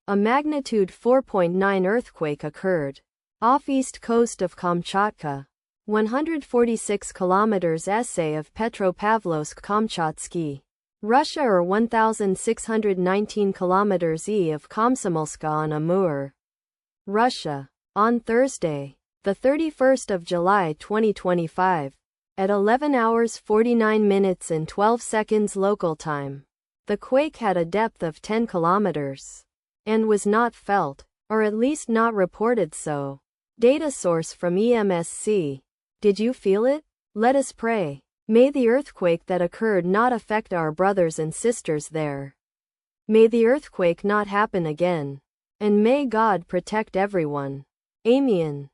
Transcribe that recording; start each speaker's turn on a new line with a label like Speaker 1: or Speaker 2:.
Speaker 1: A magnitude 4.9 earthquake occurred off east coast of Kamchatka, 146 kilometers SA of Petropavlovsk-Kamchatsky, Russia, or 1,619 kilometers E of Komsomolsk-on-Amur, Russia, on Thursday, the 31st of July 2025, at 11 hours 49 minutes and 12 seconds local time. The quake had a depth of 10 kilometers and was not felt, or at least not reported so. Data source from EMSC. Did you feel it? Let us pray. May the earthquake that occurred not affect our brothers and sisters there. May the earthquake not happen again. And may God protect everyone. Amen.